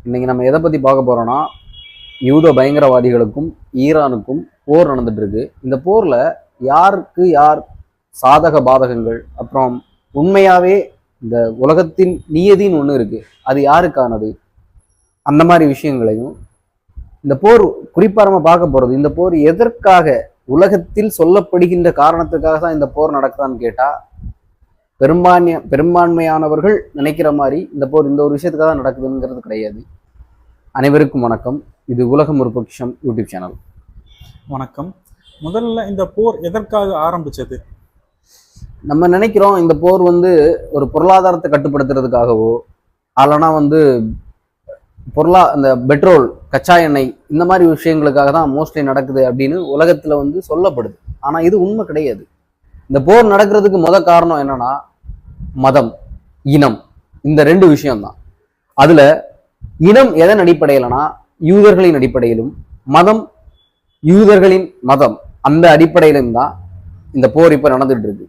இன்னைக்கு நம்ம எதை பற்றி பார்க்க போகிறோன்னா, யூத பயங்கரவாதிகளுக்கும் ஈரானுக்கும் போர் நடந்துட்டு இருக்கு. இந்த போரில் யாருக்கு யார் சாதக பாதகங்கள், அப்புறம் உண்மையாகவே இந்த உலகத்தின் நியதின்னு ஒன்று இருக்குது, அது யாருக்கானது, அந்த மாதிரி விஷயங்களையும் இந்த போர் குறிப்பாக நம்ம பார்க்க போகிறது. இந்த போர் எதற்காக, உலகத்தில் சொல்லப்படுகின்ற காரணத்துக்காக தான் இந்த போர் நடக்குதான்னு கேட்டால், பெரும்பான்மையானவர்கள் நினைக்கிற மாதிரி இந்த போர் இந்த ஒரு விஷயத்துக்காக தான் நடக்குதுங்கிறது கிடையாது. அனைவருக்கும் வணக்கம். இது உலகம் ஒரு பொக்கிஷம் யூடியூப் சேனல். வணக்கம். முதல்ல இந்த போர் எதற்காக ஆரம்பிச்சது? நம்ம நினைக்கிறோம் இந்த போர் ஒரு பொருளாதாரத்தை கட்டுப்படுத்துறதுக்காகவோ, அல்லனா இந்த பெட்ரோல், கச்சா எண்ணெய், இந்த மாதிரி விஷயங்களுக்காக தான் மோஸ்ட்லி நடக்குது அப்படின்னு உலகத்துல சொல்லப்படுது. ஆனா இது உண்மை கிடையாது. இந்த போர் நடக்கிறதுக்கு காரணம் என்னன்னா, மதம், இனம், இந்த ரெண்டு விஷயம்தான். அதுல இனம் எதன் அடிப்படையிலனா யூதர்களின் அடிப்படையிலும், மதம் யூதர்களின் மதம், அந்த அடிப்படையிலும் தான் இந்த போர் இப்ப நடந்துட்டு இருக்கு.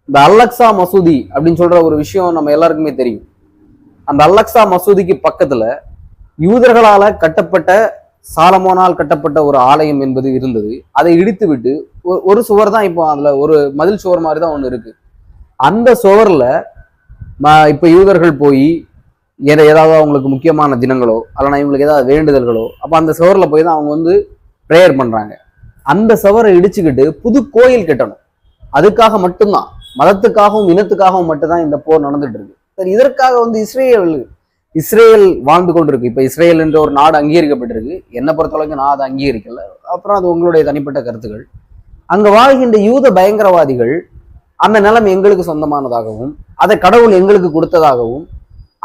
இந்த அல்லக்ஸா மசூதி அப்படின்னு சொல்ற ஒரு விஷயம் நம்ம எல்லாருக்குமே தெரியும். அந்த அல்லக்ஸா மசூதிக்கு பக்கத்துல யூதர்களால கட்டப்பட்ட, சாலமோனால் கட்டப்பட்ட ஒரு ஆலயம் என்பது இருந்தது. அதை இடித்து விட்டு ஒரு சுவர் தான் இப்போ அதுல ஒரு மதில் சுவர் மாதிரி தான் ஒண்ணு இருக்கு. அந்த சுவர்ல இப்ப யூதர்கள் போய் ஏதாவது அவங்களுக்கு முக்கியமான தினங்களோ, அல்லனா இவங்களுக்கு ஏதாவது வேண்டுதல்களோ, அப்ப அந்த சுவர்ல போய் தான் அவங்க ப்ரேயர் பண்றாங்க. அந்த சுவரை இடிச்சுக்கிட்டு புது கோயில் கட்டணும். அதுக்காக மட்டும்தான், மதத்துக்காகவும் இனத்துக்காகவும் மட்டும்தான் இந்த போர் நடந்துட்டு இருக்கு. சரி, இதற்காக இஸ்ரேல் வாழ்ந்து கொண்டு இருக்கு. இப்ப இஸ்ரேல் என்ற ஒரு நாடு அங்கீகரிக்கப்பட்டிருக்கு. என்னை பொறுத்த வரைக்கும் நான் அதை அங்கீகரிக்கல. அப்புறம் அது உங்களுடைய தனிப்பட்ட கருத்துக்கள். அங்க வாழ்கின்ற யூத பயங்கரவாதிகள் அந்த நிலம் எங்களுக்கு சொந்தமானதாகவும், அதை கடவுள் எங்களுக்கு கொடுத்ததாகவும்,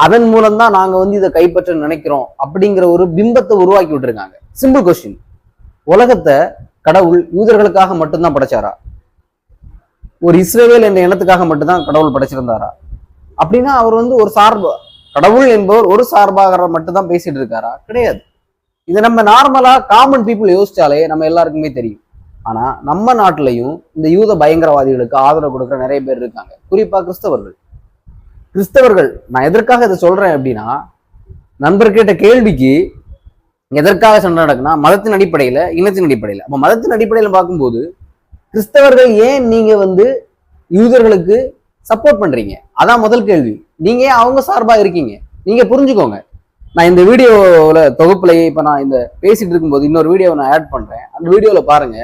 அதன் மூலம்தான் நாங்க இதை கைப்பற்ற நினைக்கிறோம் அப்படிங்கிற ஒரு பிம்பத்தை உருவாக்கி விட்டுருக்காங்க. சிம்பிள் கொஸ்டின், உலகத்தை கடவுள் யூதர்களுக்காக மட்டும்தான் படைச்சாரா? ஒரு இஸ்ரேல் என்ற இனத்துக்காக மட்டும்தான் கடவுள் படைச்சிருந்தாரா? அப்படின்னா அவர் ஒரு சார்பு, கடவுள் என்பவர் ஒரு சார்பாக மட்டும்தான் பேசிட்டு இருக்காரா? கிடையாது. இதை நம்ம நார்மலா காமன் பீப்புள் யோசிச்சாலே நம்ம எல்லாருக்குமே தெரியும். ஆனா நம்ம நாட்டிலையும் இந்த யூத பயங்கரவாதிகளுக்கு ஆதரவு கொடுக்குற நிறைய பேர் இருக்காங்க. குறிப்பா கிறிஸ்தவர்கள். நான் எதற்காக இதை சொல்றேன் அப்படின்னா, நண்பர் கேட்ட கேள்விக்கு எதற்காக சண்டை நடக்குன்னா, மதத்தின் அடிப்படையில, இனத்தின் அடிப்படையில. அப்ப மதத்தின் அடிப்படையில பார்க்கும்போது கிறிஸ்தவர்கள் ஏன் நீங்க யூதர்களுக்கு சப்போர்ட் பண்றீங்க? அதான் முதல் கேள்வி. நீங்க ஏன் அவங்க சார்பா இருக்கீங்க? நீங்க புரிஞ்சுக்கோங்க. நான் இந்த வீடியோல தொகுப்புலையே இப்ப நான் இந்த பேசிட்டு இருக்கும்போது இன்னொரு வீடியோவை நான் ஆட் பண்றேன். அந்த வீடியோல பாருங்க,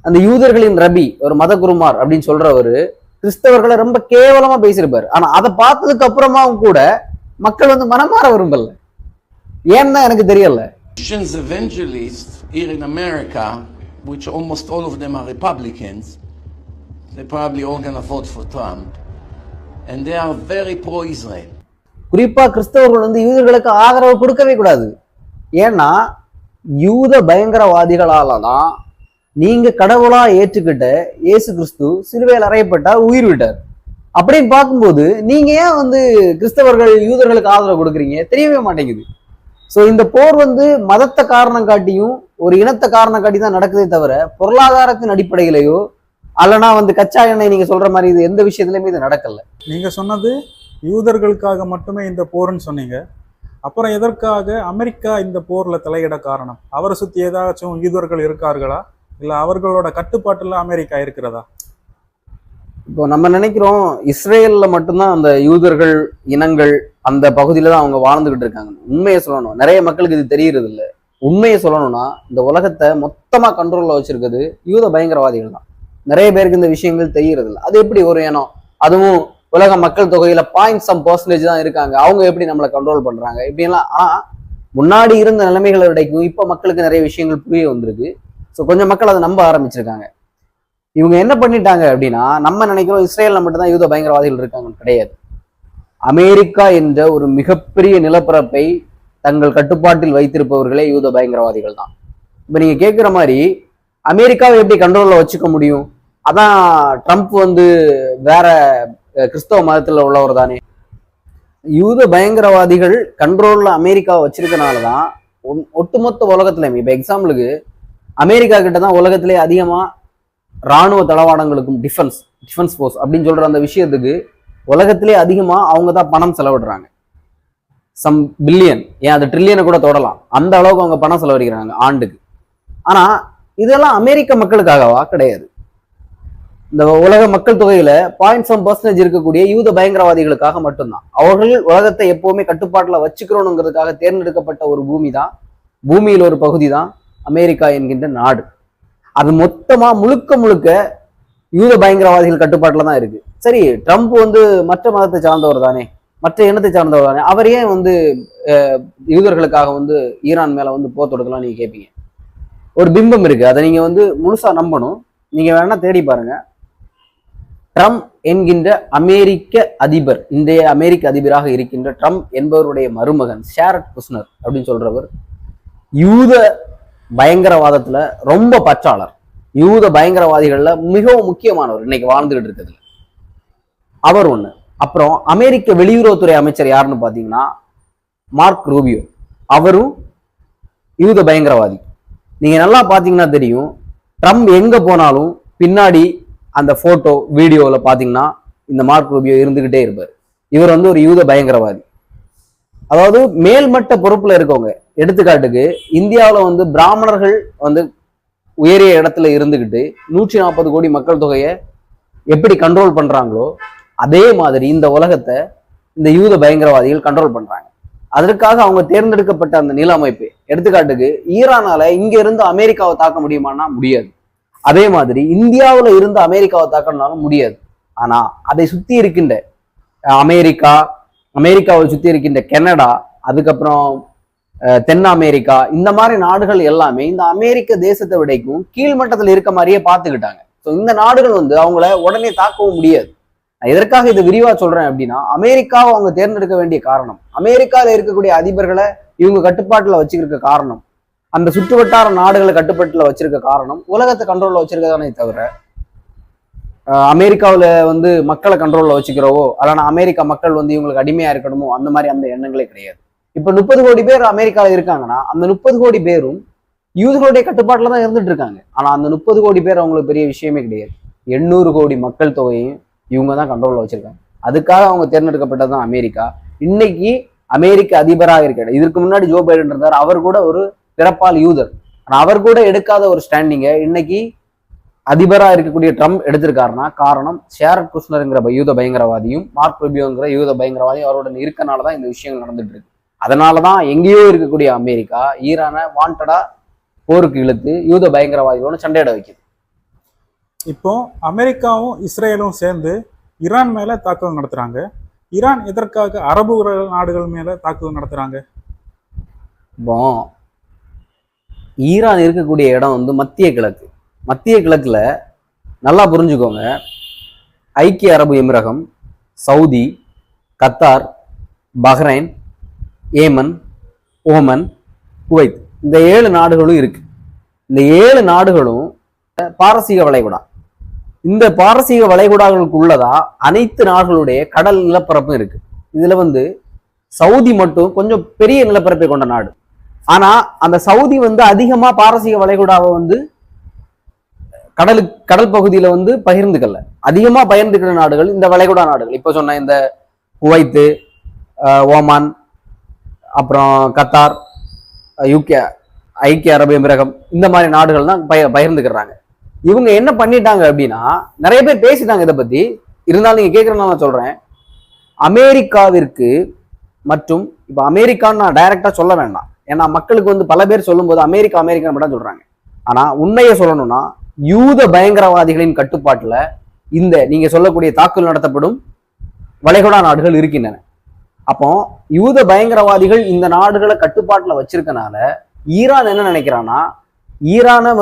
அந்த யூதர்களின் ரபி, ஒரு மத குருமார் அப்படின்னு சொல்றவரு கிறிஸ்தவர்களை ரொம்ப கேவலமா பேசியிருப்பாரு. ஆனா அதை பார்த்ததுக்கு அப்புறமாவும் கூட மக்கள் மனமாற விரும்பல. ஏன்னா எனக்கு தெரியல. Christians evangelists here in America, which almost all of them are Republicans, they probably all gonna vote for Trump, and they are very pro-Israel. குறிப்பா கிறிஸ்தவர்கள் யூதர்களுக்கு ஆதரவு கொடுக்கவே கூடாது. ஏன்னா யூத பயங்கரவாதிகளால தான் நீங்க கடவுளா ஏற்றுக்கிட்ட இயேசு கிறிஸ்து சிலுவையில் அறையப்பட்டார், உயிர் விட்டார். அப்படின்னு பார்க்கும்போது நீங்க ஏன் கிறிஸ்தவர்கள் யூதர்களுக்கு ஆதரவு கொடுக்குறீங்க? தெரியவே மாட்டேங்குது. ஸோ இந்த போர் மதத்தை காரணம் காட்டியும், ஒரு இனத்தை காரணம் காட்டி தான் நடக்குதே தவிர, பொருளாதாரத்தின் அடிப்படையிலையோ அல்லனா கச்சா எண்ணெய் நீங்க சொல்ற மாதிரி இது எந்த விஷயத்துலயுமே இது நடக்கல. நீங்க சொன்னது யூதர்களுக்காக மட்டுமே இந்த போர்ன்னு சொன்னீங்க. அப்புறம் எதற்காக அமெரிக்கா இந்த போர்ல தலையிட காரணம்? அவரை சுத்தி ஏதாச்சும் யூதர்கள் இருக்கார்களா, இல்ல அவர்களோட கட்டுப்பாட்டுல அமெரிக்கா இருக்கிறதா? இப்போ நம்ம நினைக்கிறோம் இஸ்ரேல்ல மட்டும்தான் அந்த யூதர்கள் இனங்கள் அந்த பகுதியில தான் அவங்க வாழ்ந்துகிட்டு இருக்காங்க. உண்மையை சொல்லணும், நிறைய மக்களுக்கு இது தெரியறது இல்லை. உண்மையை சொல்லணும்னா இந்த உலகத்தை மொத்தமா கண்ட்ரோல்ல வச்சிருக்கிறது யூத பயங்கரவாதிகள் தான். நிறைய பேருக்கு இந்த விஷயங்கள் தெரியறது இல்லை. அது எப்படி ஒரு இனம், அதுவும் உலக மக்கள் தொகையில 0.some% தான் இருக்காங்க, அவங்க எப்படி நம்மளை கண்ட்ரோல் பண்றாங்க இப்படிலாம். ஆனா முன்னாடி இருந்த நிலைமைகளை விடைக்கும் இப்ப மக்களுக்கு நிறைய விஷயங்கள் புரிய வந்திருக்கு. ஸோ கொஞ்சம் மக்கள் அதை நம்ப ஆரம்பிச்சிருக்காங்க. இவங்க என்ன பண்ணிட்டாங்க அப்படின்னா, நம்ம நினைக்கிறோம் இஸ்ரேல்ல மட்டும்தான் யூத பயங்கரவாதிகள் இருக்காங்கன்னு. கிடையாது. அமெரிக்கா என்ற ஒரு மிகப்பெரிய நிலப்பரப்பை தங்கள் கட்டுப்பாட்டில் வைத்திருப்பவர்களே யூத பயங்கரவாதிகள் தான். இப்ப நீங்க கேட்குற மாதிரி அமெரிக்காவை எப்படி கண்ட்ரோல்ல வச்சுக்க முடியும்? அதான் ட்ரம்ப் வேற கிறிஸ்தவ மதத்துல உள்ளவர் தானே. யூத பயங்கரவாதிகள் கண்ட்ரோல்ல அமெரிக்காவை வச்சிருக்கனாலதான் ஒட்டுமொத்த உலகத்திலையும், இப்ப எக்ஸாம்பிளுக்கு அமெரிக்கா கிட்ட தான் உலகத்திலே அதிகமா இராணுவ தளவாடங்களுக்கும் டிஃபென்ஸ் ஃபோர்ஸ் அப்படின்னு சொல்ற அந்த விஷயத்துக்கு உலகத்திலே அதிகமா அவங்க தான் பணம் செலவிடுறாங்க. சம் பில்லியன், ஏன் அது ட்ரில்லியனை கூட தொடலாம், அந்த அளவுக்கு அவங்க பணம் செலவழிக்கிறாங்க ஆண்டுக்கு. ஆனா இதெல்லாம் அமெரிக்க மக்களுக்காகவா? கிடையாது. இந்த உலக மக்கள் தொகையில 0.7% இருக்கக்கூடிய யூத பயங்கரவாதிகளுக்காக மட்டும்தான். அவர்கள் உலகத்தை எப்பவுமே கட்டுப்பாட்டுல வச்சுக்கிறோனுங்கிறதுக்காக தேர்ந்தெடுக்கப்பட்ட ஒரு பூமி தான், பூமியில் ஒரு பகுதி தான் அமெரிக்கா என்கின்ற நாடு. அது மொத்தமா முழுக்க முழுக்க யூத பயங்கரவாதிகள் கட்டுப்பாட்டுல தான் இருக்கு. சரி, ட்ரம்ப் மற்ற மதத்தை சார்ந்தவர் தானே, மற்ற இனத்தை சார்ந்தவர் தானே, அவர் ஏன் யூதர்களுக்காக ஈரான் மேல போர் தொடுக்கலாம் நீங்க கேட்பீங்க. ஒரு பிம்பம் இருக்கு, அதை நீங்க முழுசா நம்பணும். நீங்க வேணா தேடி பாருங்க. ட்ரம்ப் என்கின்ற அமெரிக்க அதிபர், இன்றைய அமெரிக்க அதிபராக இருக்கின்ற ட்ரம்ப் என்பவருடைய மருமகன் ஷேரட் குஷ்னர் அப்படின்னு சொல்றவர் யூத பயங்கரவாதத்துல ரொம்ப பற்றாளர், யூத பயங்கரவாதிகள்ல மிகவும் முக்கியமானவர் இன்னைக்கு வாழ்ந்துகிட்டு இருக்கிறதுல அவர் ஒண்ணு. அப்புறம் அமெரிக்க வெளியுறவுத்துறை அமைச்சர் யாருன்னு பாத்தீங்கன்னா மார்க் ரூபியோ, அவரும் யூத பயங்கரவாதி. நீங்க நல்லா பாத்தீங்கன்னா தெரியும், ட்ரம்ப் எங்க போனாலும் பின்னாடி அந்த போட்டோ வீடியோல பாத்தீங்கன்னா இந்த மார்க் ரூபியோ இருந்துகிட்டே இருப்பார். இவர் ஒரு யூத பயங்கரவாதி. அதாவது மேல்மட்ட பொறுப்புல இருக்கவங்க, எடுத்துக்காட்டுக்கு இந்தியாவில பிராமணர்கள் உயரிய இடத்துல இருந்துகிட்டு 140 கோடி மக்கள் தொகையை எப்படி கண்ட்ரோல் பண்றாங்களோ அதே மாதிரி இந்த உலகத்தை இந்த யூத பயங்கரவாதிகள் கண்ட்ரோல் பண்றாங்க. அதற்காக அவங்க தேர்ந்தெடுக்கப்பட்ட அந்த நில அமைப்பு, எடுத்துக்காட்டுக்கு ஈரானால இங்க இருந்து அமெரிக்காவை தாக்க முடியுமானா முடியாது. அதே மாதிரி இந்தியாவில இருந்து அமெரிக்காவை தாக்கணும்னாலும் முடியாது. ஆனா அதை சுத்தி இருக்கின்ற அமெரிக்காவை சுத்தி இருக்கின்ற கனடா, அதுக்கப்புறம் தென் அமெரிக்கா, இந்த மாதிரி நாடுகள் எல்லாமே இந்த அமெரிக்க தேசத்தை விடைக்கும் கீழ்மட்டத்தில் இருக்க மாதிரியே பார்த்துக்கிட்டாங்க. ஸோ இந்த நாடுகள் அவங்கள உடனே தாக்கவும் முடியாது. நான் எதற்காக இதை விரிவா சொல்றேன் அப்படின்னா, அமெரிக்காவை அவங்க தேர்ந்தெடுக்க வேண்டிய காரணம், அமெரிக்காவில் இருக்கக்கூடிய அதிபர்களை இவங்க கட்டுப்பாட்டுல வச்சுருக்க காரணம், அந்த சுற்றுவட்டார நாடுகளை கட்டுப்பாட்டுல வச்சிருக்க காரணம், உலகத்தை கண்ட்ரோல்ல வச்சிருக்கதானே தவிர அமெரிக்காவில் மக்களை கண்ட்ரோல்ல வச்சுக்கிறவோ அல்லனா அமெரிக்கா மக்கள் இவங்களுக்கு அடிமையா இருக்கணுமோ அந்த மாதிரி அந்த எண்ணங்களே கிடையாது. இப்ப 30 கோடி பேர் அமெரிக்காவில் இருக்காங்கன்னா அந்த 30 கோடி பேரும் யூதர்களுடைய கட்டுப்பாட்டுல தான் இருந்துட்டு இருக்காங்க. ஆனா அந்த 30 கோடி பேர் அவங்களுக்கு பெரிய விஷயமே கிடையாது. 800 கோடி மக்கள் தொகையும் இவங்க தான் கண்ட்ரோல்ல வச்சிருக்காங்க. அதுக்காக அவங்க தேர்ந்தெடுக்கப்பட்டதுதான் அமெரிக்கா. இன்னைக்கு அமெரிக்க அதிபராக இருக்காரு. இதற்கு முன்னாடி ஜோ பைடன் இருந்தார், அவர் கூட ஒரு பிறப்பால் யூதர். ஆனா அவர் கூட எடுக்காத ஒரு ஸ்டாண்டிங்க இன்னைக்கு அதிபராக இருக்கக்கூடிய ட்ரம்ப் எடுத்திருக்காருன்னா காரணம் ஷேரட் குஷ்னருங்கிற யூத பயங்கரவாதியும் மார்க் ரூபியோங்கிற யூத பயங்கரவாதியும் அவருடன் இருக்கனாலதான் இந்த விஷயங்கள் நடந்துட்டு இருக்கு. அதனாலதான் எங்கேயோ இருக்கக்கூடிய அமெரிக்கா ஈரானை வாண்டடா போருக்கு இழுத்து யூத பயங்கரவாதிகளோட சண்டையிட வைக்குது. இப்போ அமெரிக்காவும் இஸ்ரேலும் சேர்ந்து ஈரான் மேல தாக்குதல் நடத்துறாங்க. ஈரான் எதற்காக அரபு நாடுகள் மேல தாக்குதல் நடத்துறாங்க? இப்போ ஈரான் இருக்கக்கூடிய இடம் மத்திய கிழக்கு. மத்திய கிழக்குல நல்லா புரிஞ்சுக்கோங்க, ஐக்கிய அரபு எமிரகம், Saudi, Qatar, Bahrain, Yemen, Oman, Kuwait, இந்த 7 நாடுகளும் இருக்கு. இந்த 7 நாடுகளும் பாரசீக வளைகுடா. இந்த பாரசீக வளைகுடாக்களுக்குள்ளதா அனைத்து நாடுகளுடைய கடல் நிலப்பரப்பும் இருக்கு. இதுல சவுதி மட்டும் கொஞ்சம் பெரிய நிலப்பரப்பை கொண்ட நாடு. ஆனா அந்த சவுதி அதிகமா பாரசீக வளைகுடாவை கடல் பகுதியில பகிர்ந்துக்கல. அதிகமா பகிர்ந்துக்கிற நாடுகள் இந்த வளைகுடா நாடுகள். இப்ப சொன்ன இந்த குவைத்து, ஓமான், அப்புறம் கத்தார், யூகே, ஐக்கிய அரபு எமிரகம், இந்த மாதிரி நாடுகள் தான் பகிர்ந்துக்கிறாங்க. இவங்க என்ன பண்ணிட்டாங்க அப்படின்னா, நிறைய பேர் பேசிட்டாங்க இதை பத்தி, இருந்தாலும் நீங்க கேட்கறதுனால நான் சொல்றேன். அமெரிக்காவிற்கு மற்றும் இப்ப அமெரிக்கான்னு நான் டைரக்டா சொல்ல வேண்டாம், ஏன்னா மக்களுக்கு பல பேர் சொல்லும் போது அமெரிக்கா அமெரிக்கா மட்டும் சொல்றாங்க. ஆனா உண்மையை சொல்லணும்னா யூத பயங்கரவாதிகளின் கட்டுப்பாட்டுல இந்த நீங்க சொல்லக்கூடிய தாக்குதல் நடத்தப்படும் வளைகுடா நாடுகள் இருக்கின்றன. அப்போ யூத பயங்கரவாதிகள் இந்த நாடுகளை கட்டுப்பாட்டுல வச்சிருக்கனால ஈரான் என்ன நினைக்கிறான்னா, ஈரானை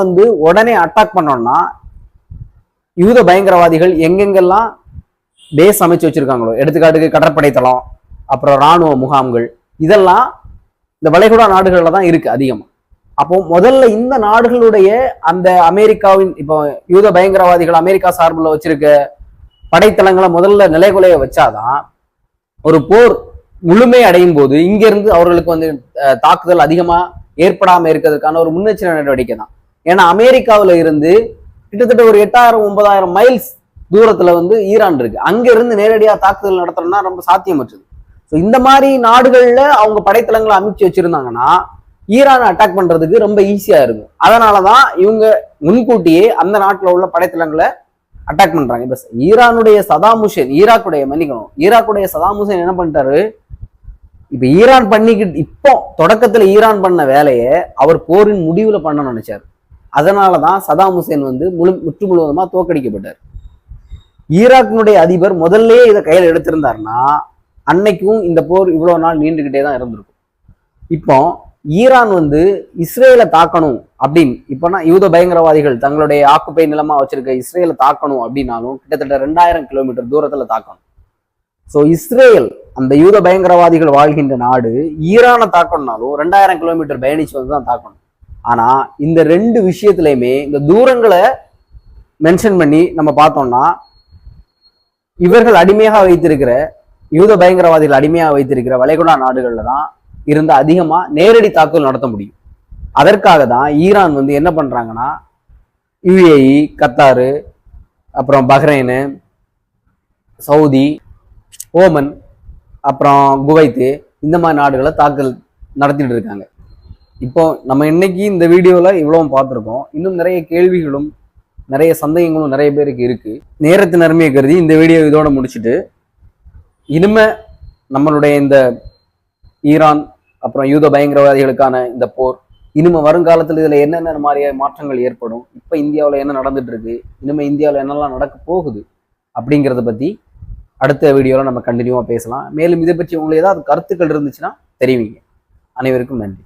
உடனே அட்டாக் பண்ணோம்னா யூத பயங்கரவாதிகள் எங்கெங்கெல்லாம் பேஸ் அமைச்சு வச்சிருக்காங்களோ, எடுத்துக்காட்டுக்கு கடற்படை தளம், அப்புறம் இராணுவ முகாம்கள், இதெல்லாம் இந்த வளைகுடா நாடுகள்ல தான் இருக்கு அதிகமா. அப்போ முதல்ல இந்த நாடுகளுடைய அந்த அமெரிக்காவின் இப்போ யூத பயங்கரவாதிகள் அமெரிக்கா சார்பில் வச்சிருக்க படைத்தளங்களை முதல்ல நிலைகுலைய வச்சாதான் ஒரு போர் முழுமை அடையும் போது இங்க இருந்து அவர்களுக்கு தாக்குதல் அதிகமா ஏற்படாம இருக்கிறதுக்கான ஒரு முன்னெச்சரிக்கை நடவடிக்கை தான். ஏன்னா அமெரிக்காவில இருந்து கிட்டத்தட்ட ஒரு 8000-9000 மைல்ஸ் தூரத்துல ஈரான் இருக்கு. அங்க இருந்து நேரடியா தாக்குதல் நடத்தணும்னா ரொம்ப சாத்தியமற்றது. ஸோ இந்த மாதிரி நாடுகள்ல அவங்க படைத்தளங்களை அமைச்சு வச்சிருந்தாங்கன்னா ஈரானை அட்டாக் பண்றதுக்கு ரொம்ப ஈஸியா இருக்கும். அதனாலதான் இவங்க முன்கூட்டியே அந்த நாட்டில் உள்ள படைத்தளங்களை அட்டாக் பண்றாங்க. இப்ப ஈரானுடைய சதாம் ஹுசேன், ஈராக்குடைய சதாம் ஹுசேன் என்ன பண்ணிட்டாரு, இப்ப ஈரான் பண்ணிக்கிட்டு இப்போ தொடக்கத்துல ஈரான் பண்ண வேலையை அவர் போரின் முடிவுல பண்ண நினைச்சாரு. அதனாலதான் சதாம் ஹுசேன் வந்து முற்று முழுவதுமா தோற்கடிக்கப்பட்டார். ஈராக்கினுடைய அதிபர் முதல்ல இதை கையில் எடுத்திருந்தாருன்னா அன்னைக்கும் இந்த போர் இவ்வளவு நாள் நீண்டுகிட்டே தான் இருந்திருக்கும். இப்போ ஈரான் வந்து இஸ்ரேலை தாக்கணும் அப்படின்னு இப்போனா யூத பயங்கரவாதிகள் தங்களுடைய ஆக்குப்பை நிலமா வச்சிருக்க இஸ்ரேலை தாக்கணும் அப்படின்னாலும் கிட்டத்தட்ட 2000 கிலோமீட்டர் தூரத்துல தாக்கணும். ஸோ இஸ்ரேல் அந்த யூத பயங்கரவாதிகள் வாழ்கின்ற நாடு ஈரானை தாக்கணும்னாலும் 2000 கிலோமீட்டர் பயணிச்சு வந்து தான் தாக்கணும். ஆனா இந்த ரெண்டு விஷயத்திலையுமே இந்த தூரங்களை மென்ஷன் பண்ணி நம்ம பார்த்தோம்னா இவர்கள் அடிமையாக வைத்திருக்கிற யூத பயங்கரவாதிகள் அடிமையாக வைத்திருக்கிற வளைகுடா நாடுகள்ல தான் இருந்து அதிகமா நேரடி தாக்குதல் நடத்த முடியும். அதற்காக தான் ஈரான் வந்து என்ன பண்றாங்கன்னா யுஏஇ, கத்தாரு, அப்புறம் பஹ்ரைனு, சவுதி, ஓமன், அப்புறம் குவைத்து இந்த மாதிரி நாடுகளை தாக்குதல் நடத்திட்டு இருக்காங்க. இப்போ நம்ம இன்னைக்கு இந்த வீடியோல இவ்வளவும் பார்த்துருக்கோம். இன்னும் நிறைய கேள்விகளும் நிறைய சந்தேகங்களும் நிறைய பேருக்கு இருக்கு. நேரத்தின் அருமையை கருதி இந்த வீடியோ இதோட முடிச்சுட்டு இனிமே நம்மளுடைய இந்த ஈரான் அப்புறம் யூத பயங்கரவாதிகளுக்கான இந்த போர் இனிமே வருங்காலத்தில் இதுல என்னென்ன மாதிரியான மாற்றங்கள் ஏற்படும், இப்ப இந்தியாவில் என்ன நடந்துட்டு இருக்கு, இனிமே இந்தியாவில் என்னெல்லாம் நடக்க போகுது அப்படிங்கிறத பத்தி அடுத்த வீடியோல நம்ம கண்டினியூவா பேசலாம். மேலும் இதை பற்றி உங்களுக்கு ஏதாவது கருத்துக்கள் இருந்துச்சுன்னா தெரிவிங்க. அனைவருக்கும் நன்றி.